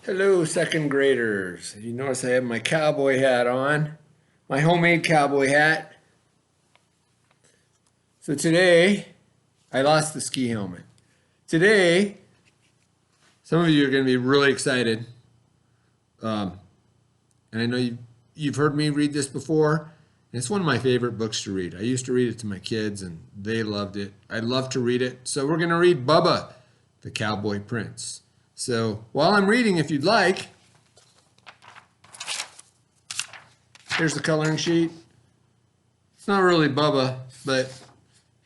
Hello, second graders. You notice I have my cowboy hat on, my homemade cowboy hat. So today, I lost the ski helmet. Today, some of you are going to be really excited. And I know you've heard me read this before. And it's one of my favorite books to read. I used to read it to my kids, and they loved it. I love to read it. So we're going to read Bubba, the Cowboy Prince. So while I'm reading, if you'd like, here's the coloring sheet. It's not really Bubba, but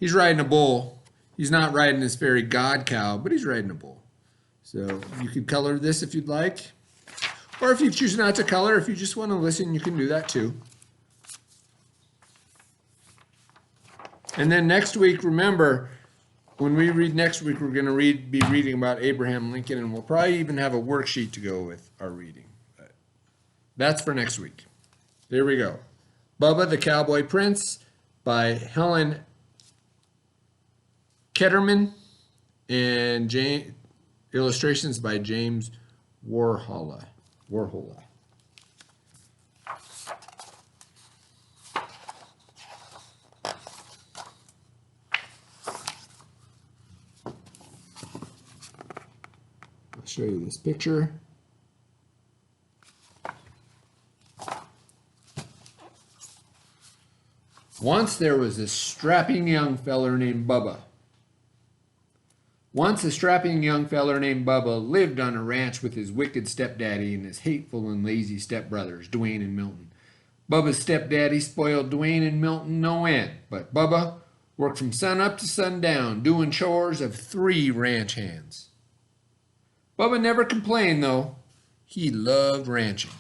he's riding a bull. He's not riding this fairy god cow, but he's riding a bull. So you could color this if you'd like. Or if you choose not to color, if you just want to listen, you can do that too. And then next week, remember, when we read next week, we're going to be reading about Abraham Lincoln, and we'll probably even have a worksheet to go with our reading. But that's for next week. There we go. Bubba the Cowboy Prince by Helen Ketterman and illustrations by James Warhola. I'll show you this picture. Once there was a strapping young feller named Bubba. Once a strapping young feller named Bubba lived on a ranch with his wicked stepdaddy and his hateful and lazy stepbrothers, Dwayne and Milton. Bubba's stepdaddy spoiled Dwayne and Milton no end, but Bubba worked from sun up to sundown, doing chores of 3 ranch hands. Bubba never complained, though. He loved ranching.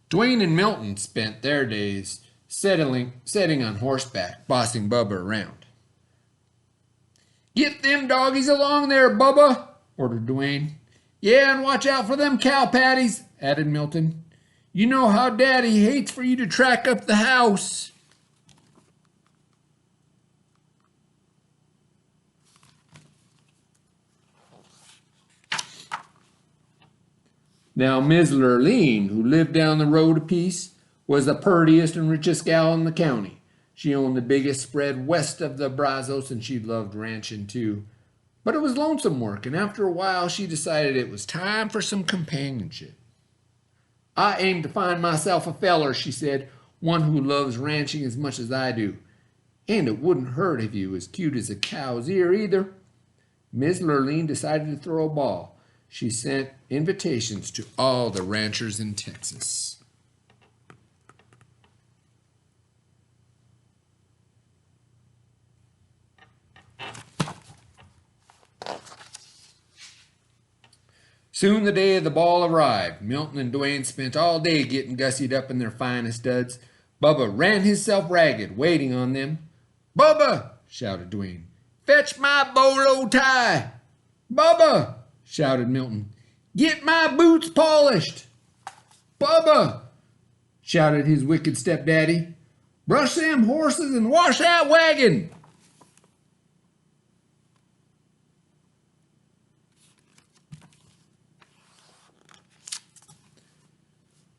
Dwayne and Milton spent their days sitting on horseback, bossing Bubba around. "Get them doggies along there, Bubba," ordered Dwayne. "Yeah, and watch out for them cow patties," added Milton. "You know how Daddy hates for you to track up the house." Now, Miss Lurleen, who lived down the road a piece, was the purtiest and richest gal in the county. She owned the biggest spread west of the Brazos, and she loved ranching too. But it was lonesome work, and after a while she decided it was time for some companionship. "I aim to find myself a feller," she said, "one who loves ranching as much as I do. And it wouldn't hurt if he was cute as a cow's ear either." Miss Lurleen decided to throw a ball. She sent invitations to all the ranchers in Texas. Soon the day of the ball arrived. Milton and Dwayne spent all day getting gussied up in their finest duds. Bubba ran himself ragged, waiting on them. "Bubba!" shouted Dwayne. "Fetch my bolo tie!" "Bubba!" shouted Milton. "Get my boots polished!" "Bubba!" shouted his wicked stepdaddy. "Brush them horses and wash that wagon!"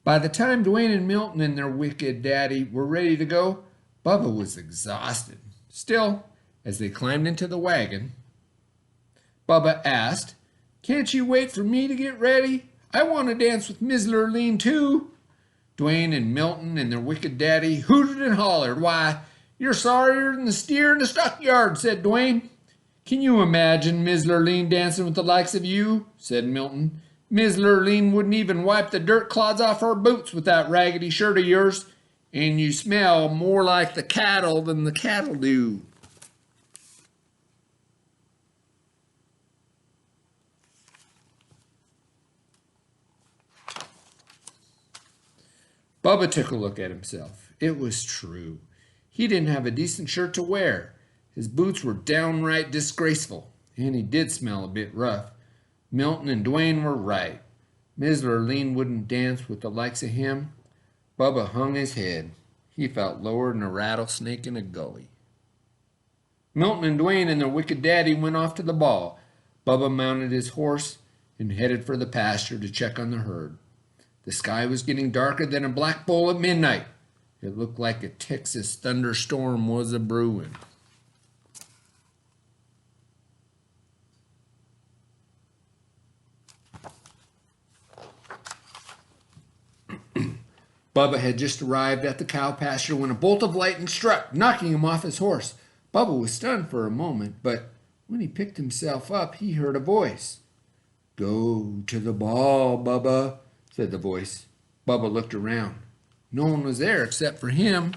By the time Dwayne and Milton and their wicked daddy were ready to go, Bubba was exhausted. Still, as they climbed into the wagon, Bubba asked, "Can't you wait for me to get ready? I want to dance with Miss Lurleen too." Dwayne and Milton and their wicked daddy hooted and hollered. "Why, you're sorrier than the steer in the stockyard," said Dwayne. "Can you imagine Miss Lurleen dancing with the likes of you?" said Milton. "Miss Lurleen wouldn't even wipe the dirt clods off her boots with that raggedy shirt of yours, and you smell more like the cattle than the cattle do." Bubba took a look at himself. It was true. He didn't have a decent shirt to wear. His boots were downright disgraceful, and he did smell a bit rough. Milton and Dwayne were right. Miss Lurleen wouldn't dance with the likes of him. Bubba hung his head. He felt lower than a rattlesnake in a gully. Milton and Dwayne and their wicked daddy went off to the ball. Bubba mounted his horse and headed for the pasture to check on the herd. The sky was getting darker than a black bowl at midnight. It looked like a Texas thunderstorm was a-brewing. Bubba had just arrived at the cow pasture when a bolt of lightning struck, knocking him off his horse. Bubba was stunned for a moment, but when he picked himself up, he heard a voice. "Go to the ball, Bubba," said the voice. Bubba looked around. No one was there except for him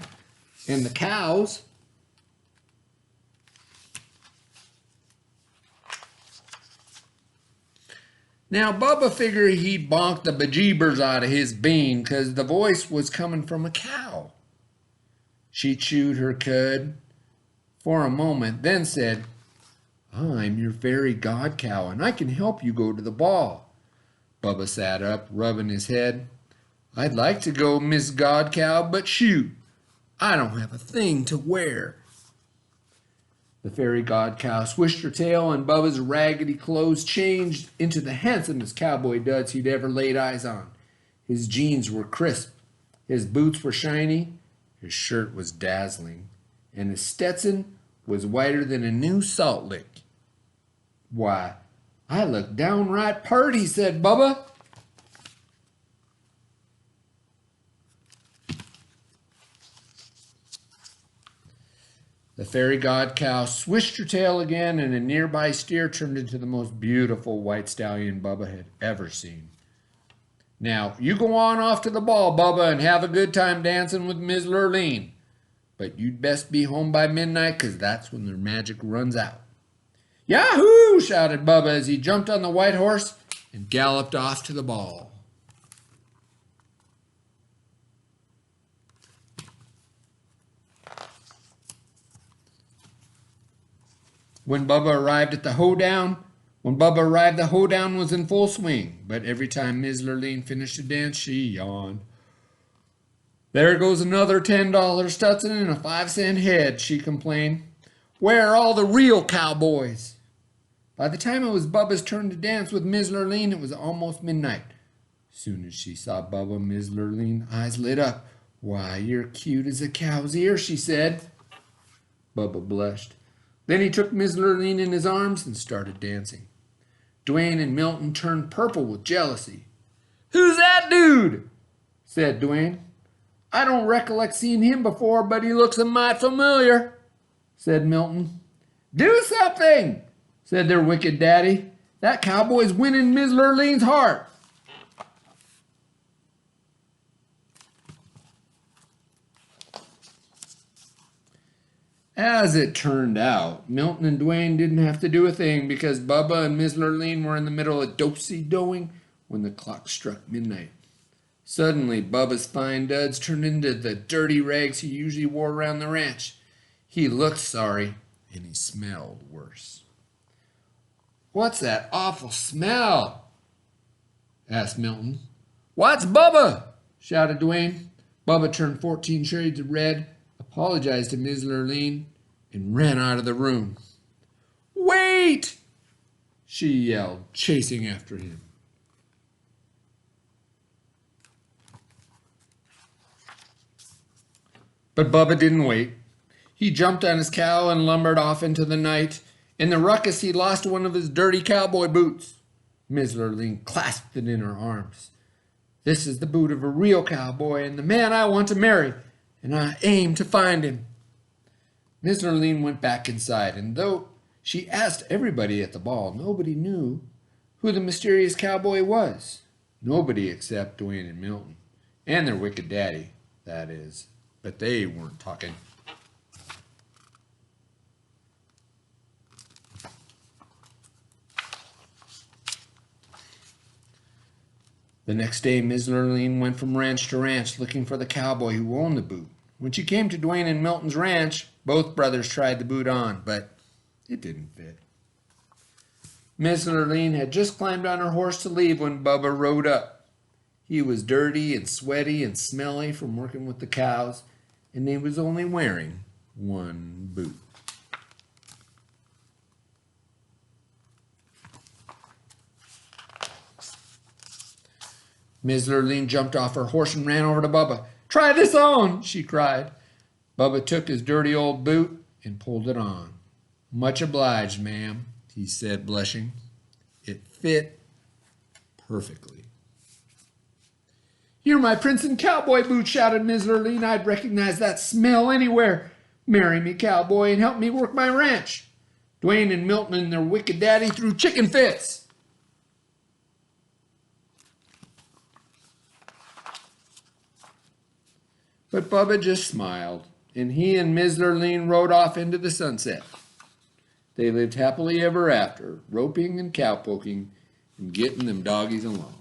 and the cows. Now, Bubba figured he'd bonked the bejeebers out of his bean because the voice was coming from a cow. She chewed her cud for a moment, then said, "I'm your fairy god cow, and I can help you go to the ball." Bubba sat up, rubbing his head. "I'd like to go, Miss God Cow, but shoot, I don't have a thing to wear." The fairy god cow swished her tail, and Bubba's raggedy clothes changed into the handsomest cowboy duds he'd ever laid eyes on. His jeans were crisp, his boots were shiny, his shirt was dazzling, and his Stetson was whiter than a new salt lick. "Why, I look downright purty," said Bubba. The fairy god cow swished her tail again, and a nearby steer turned into the most beautiful white stallion Bubba had ever seen. "Now, you go on off to the ball, Bubba, and have a good time dancing with Miss Lurleen. But you'd best be home by midnight, 'cause that's when their magic runs out." "Yahoo!" shouted Bubba as he jumped on the white horse and galloped off to the ball. When Bubba arrived, the hoedown was in full swing. But every time Miss Lurleen finished a dance, she yawned. "There goes another $10 Stetson and a 5-cent head," she complained. "Where are all the real cowboys?" By the time it was Bubba's turn to dance with Miss Lurleen, it was almost midnight. As soon as she saw Bubba, Miss Lurleen's eyes lit up. "Why, you're cute as a cow's ear," she said. Bubba blushed. Then he took Miss Lurleen in his arms and started dancing. Dwayne and Milton turned purple with jealousy. "Who's that dude?" said Dwayne. "I don't recollect seeing him before, but he looks a mite familiar," said Milton. "Do something," said their wicked daddy. "That cowboy's winning Miss Lurleen's heart." As it turned out, Milton and Dwayne didn't have to do a thing because Bubba and Miss Lurleen were in the middle of do-si-doing when the clock struck midnight. Suddenly, Bubba's fine duds turned into the dirty rags he usually wore around the ranch. He looked sorry, and he smelled worse. "What's that awful smell?" asked Milton. "What's Bubba?" shouted Dwayne. Bubba turned 14 shades of red, apologized to Miss Lurleen, and ran out of the room. "Wait!" she yelled, chasing after him. But Bubba didn't wait. He jumped on his cow and lumbered off into the night. In the ruckus, he lost one of his dirty cowboy boots. Miss Lurleen clasped it in her arms. "This is the boot of a real cowboy and the man I want to marry, and I aim to find him." Miss Lurleen went back inside, and though she asked everybody at the ball, nobody knew who the mysterious cowboy was. Nobody except Dwayne and Milton, and their wicked daddy, that is. But they weren't talking. The next day, Miss Lurleen went from ranch to ranch looking for the cowboy who owned the boot. When she came to Dwayne and Milton's ranch, both brothers tried the boot on, but it didn't fit. Miss Lurleen had just climbed on her horse to leave when Bubba rode up. He was dirty and sweaty and smelly from working with the cows, and he was only wearing one boot. Miss Lurleen jumped off her horse and ran over to Bubba. "Try this on," she cried. Bubba took his dirty old boot and pulled it on. "Much obliged, ma'am," he said, blushing. It fit perfectly. "You're my Princeton cowboy boot," shouted Miss Lurleen. "I'd recognize that smell anywhere. Marry me, cowboy, and help me work my ranch." Dwayne and Milton and their wicked daddy threw chicken fits. But Bubba just smiled, and he and Miss Lurleen rode off into the sunset. They lived happily ever after, roping and cowpoking and getting them doggies along.